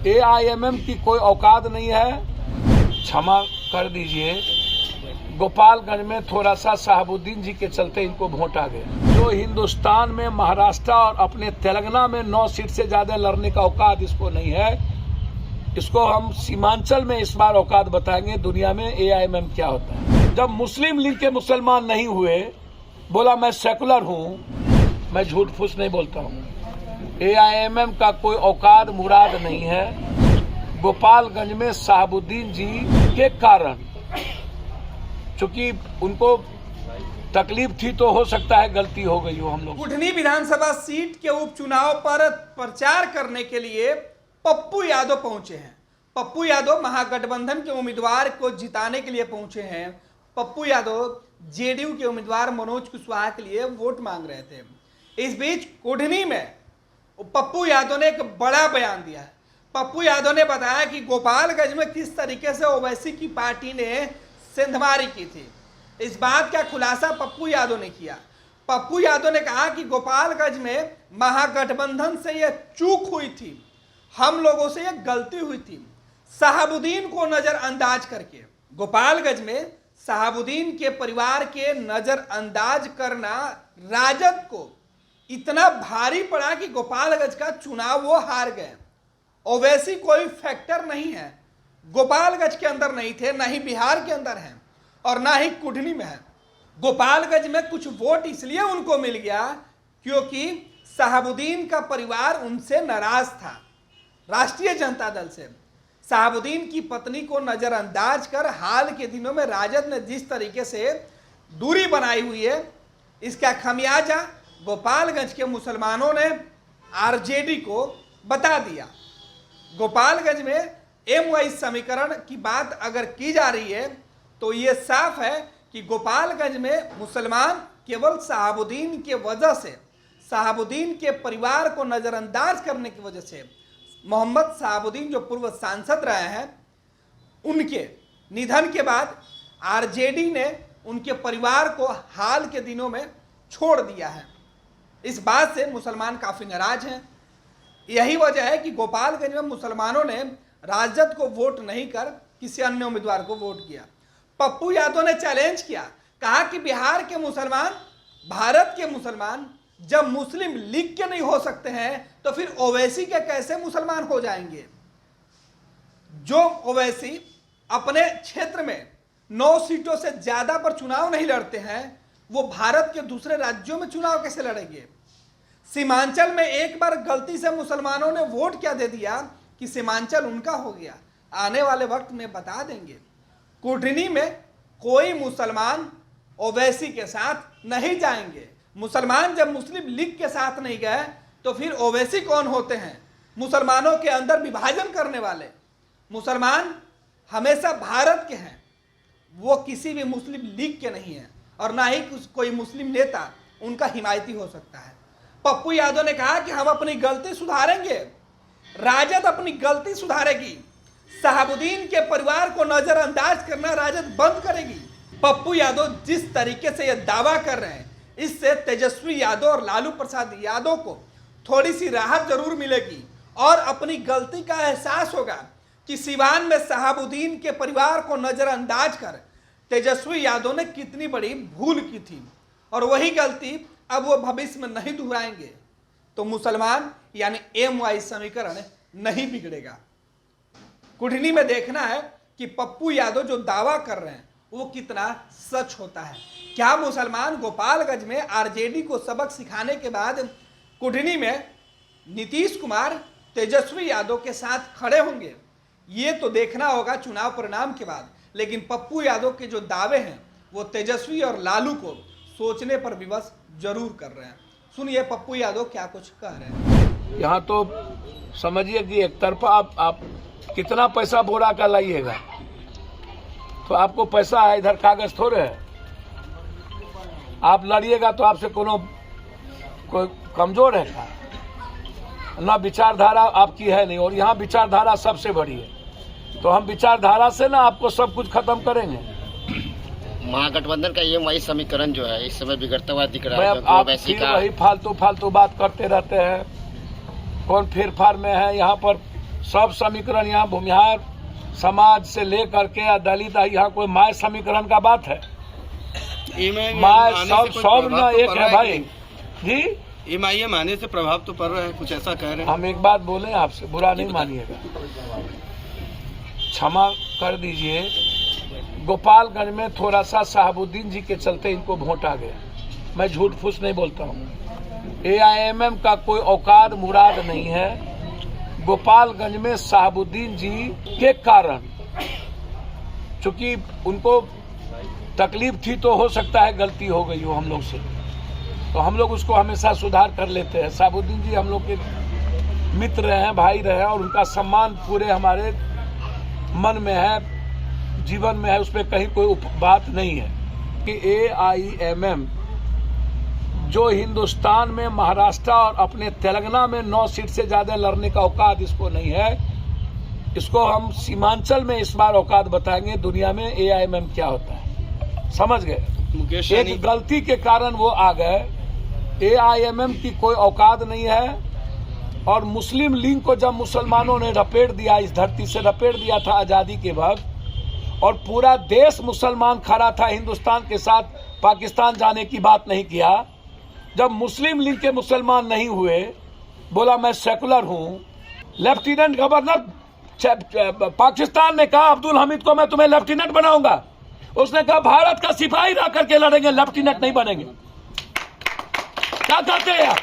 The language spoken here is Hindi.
AIMM की कोई औकात नहीं है। क्षमा कर दीजिए, गोपालगंज में थोड़ा सा शहाबुद्दीन जी के चलते इनको वोट आ गया। जो हिंदुस्तान में महाराष्ट्र और अपने तेलंगाना में 9 सीट से ज्यादा लड़ने का औकात इसको नहीं है। इसको हम सीमांचल में इस बार औकात बताएंगे दुनिया में AIMM क्या होता है। जब मुस्लिम लीग के मुसलमान नहीं हुए, बोला मैं सेकुलर हूं, मैं झूठ फूस नहीं बोलता हूं। AIMM का कोई औकात मुराद नहीं है। गोपालगंज में शहाबुद्दीन जी के कारण, चूंकि उनको तकलीफ थी तो हो सकता है गलती हो गई हो हम लोग। कुढ़नी विधानसभा सीट के उपचुनाव पर प्रचार करने के लिए पप्पू यादव पहुंचे हैं। पप्पू यादव महागठबंधन के उम्मीदवार को जिताने के लिए पहुंचे हैं। पप्पू यादव JDU के उम्मीदवार मनोज कुशवाहा के लिए वोट मांग रहे थे। इस बीच कुढ़नी में पप्पू यादव ने एक बड़ा बयान दिया है। पप्पू यादव ने बताया कि गोपालगंज में किस तरीके से ओवैसी की पार्टी ने सेंधमारी की थी। इस बात का खुलासा पप्पू यादव ने किया। पप्पू यादव ने कहा कि गोपालगंज में महागठबंधन से यह चूक हुई थी, हम लोगों से यह गलती हुई थी, शहाबुद्दीन को नजरअंदाज करके। गोपालगंज में शहाबुद्दीन के परिवार के नजरअंदाज करना राजद को इतना भारी पड़ा कि गोपालगंज का चुनाव वो हार गए। ओवैसी कोई फैक्टर नहीं है, गोपालगंज के अंदर नहीं थे, ना ही बिहार के अंदर हैं और ना ही कुढ़नी में है। गोपालगंज में कुछ वोट इसलिए उनको मिल गया क्योंकि शहाबुद्दीन का परिवार उनसे नाराज था। राष्ट्रीय जनता दल से शहाबुद्दीन की पत्नी को नजरअंदाज कर हाल के दिनों में राजद ने जिस तरीके से दूरी बनाई हुई है, इसका खमियाजा गोपालगंज के मुसलमानों ने RJD को बता दिया। गोपालगंज में MY समीकरण की बात अगर की जा रही है तो ये साफ है कि गोपालगंज में मुसलमान केवल शहाबुद्दीन के वजह से, शहाबुद्दीन के परिवार को नजरअंदाज करने की वजह से, मोहम्मद शहाबुद्दीन जो पूर्व सांसद रहे हैं, उनके निधन के बाद RJD ने उनके परिवार को हाल के दिनों में छोड़ दिया है। इस बात से मुसलमान काफी नाराज हैं। यही वजह है कि गोपालगंज में मुसलमानों ने राजद को वोट नहीं कर किसी अन्य उम्मीदवार को वोट किया। पप्पू यादव ने चैलेंज किया, कहा कि बिहार के मुसलमान, भारत के मुसलमान जब मुस्लिम लीग के नहीं हो सकते हैं तो फिर ओवैसी के कैसे मुसलमान हो जाएंगे। जो ओवैसी अपने क्षेत्र में 9 सीटों से ज्यादा पर चुनाव नहीं लड़ते हैं, वो भारत के दूसरे राज्यों में चुनाव कैसे लड़ेंगे। सीमांचल में एक बार गलती से मुसलमानों ने वोट क्या दे दिया कि सीमांचल उनका हो गया। आने वाले वक्त में बता देंगे। कुढ़नी में कोई मुसलमान ओवैसी के साथ नहीं जाएंगे। मुसलमान जब मुस्लिम लीग के साथ नहीं गए तो फिर ओवैसी कौन होते हैं? मुसलमानों के अंदर विभाजन करने वाले। मुसलमान हमेशा भारत के हैं, वो किसी भी मुस्लिम लीग के नहीं हैं और ना ही कोई मुस्लिम नेता उनका हिमायती हो सकता है। पप्पू यादव ने कहा कि हम अपनी गलती सुधारेंगे, राजद अपनी गलती सुधारेगी, शहाबुद्दीन के परिवार को नजरअंदाज करना राजद बंद करेगी। पप्पू यादव जिस तरीके से यह दावा कर रहे हैं, इससे तेजस्वी यादव और लालू प्रसाद यादव को थोड़ी सी राहत जरूर मिलेगी और अपनी गलती का एहसास होगा कि सिवान में शहाबुद्दीन के परिवार को नजरअंदाज कर तेजस्वी यादव ने कितनी बड़ी भूल की थी और वही गलती अब वो भविष्य में नहीं दोहराएंगे तो मुसलमान यानी MY समीकरण नहीं बिगड़ेगा। कुढ़नी में देखना है कि पप्पू यादव जो दावा कर रहे हैं वो कितना सच होता है। क्या मुसलमान गोपालगंज में RJD को सबक सिखाने के बाद कुढ़नी में नीतीश कुमार, तेजस्वी यादव के साथ खड़े होंगे? ये तो देखना होगा चुनाव परिणाम के बाद। लेकिन पप्पू यादव के जो दावे हैं वो तेजस्वी और लालू को सोचने पर विवश जरूर कर रहे हैं। सुनिए पप्पू यादव क्या कुछ कह रहे हैं। यहाँ तो समझिए कि एक तरफा आप कितना पैसा बोरा का लाइएगा तो आपको पैसा है, इधर कागज थोड़े है। आप लड़िएगा तो आपसे कोई कमजोर है क्या? ना विचारधारा आपकी है नहीं और यहाँ विचारधारा सबसे बड़ी है। तो हम विचारधारा से ना आपको सब कुछ खत्म करेंगे। महागठबंधन का MY समीकरण जो है इस समय बिगड़ता हुआ दिख रहा है। आप फिर वही फालतू बात करते रहते हैं। कौन फेर फार में है? यहाँ पर सब समीकरण यहाँ भूमिहार समाज से लेकर के दलित, यहाँ कोई माय समीकरण का बात है? माय सब ना एक है भाई जी। एमआईएम आने से प्रभाव तो पड़ रहा है, कुछ ऐसा कह रहे हैं। हम एक बात बोले आपसे, बुरा नहीं मानिएगा, क्षमा कर दीजिए। गोपालगंज में थोड़ा सा शहाबुद्दीन जी के चलते इनको वोट आ गया। मैं झूठ फूस नहीं बोलता हूँ। एआईएमएम का कोई औकात मुराद नहीं है। गोपालगंज में शहाबुद्दीन जी के कारण, चूंकि उनको तकलीफ थी तो हो सकता है गलती हो गई हो हम लोग से, तो हम लोग उसको हमेशा सुधार कर लेते हैं। शहाबुद्दीन जी हम लोग के मित्र रहे हैं, भाई रहे हैं, और उनका सम्मान पूरे हमारे मन में है, जीवन में है, उसमें कहीं कोई बात नहीं है कि एआईएमएम जो हिंदुस्तान में महाराष्ट्र और अपने तेलंगाना में 9 सीट से ज्यादा लड़ने का औकात इसको नहीं है। इसको हम सीमांचल में इस बार औकात बताएंगे दुनिया में एआईएमएम क्या होता है, समझ गए? एक गलती के कारण वो आ गए। एआईएमएम की कोई औकात नहीं है। और मुस्लिम लीग को जब मुसलमानों ने लपेट दिया, इस धरती से लपेट दिया था आजादी के वक्त, और पूरा देश मुसलमान खड़ा था हिंदुस्तान के साथ, पाकिस्तान जाने की बात नहीं किया। जब मुस्लिम लीग के मुसलमान नहीं हुए, बोला मैं सेकुलर हूं, लेफ्टिनेंट गवर्नर पाकिस्तान ने कहा अब्दुल हमीद को मैं तुम्हें लेफ्टिनेंट बनाऊंगा। उसने कहा भारत का सिपाही रह करके लड़ेंगे, लेफ्टिनेंट नहीं बनेंगे। क्या कहते हैं आप?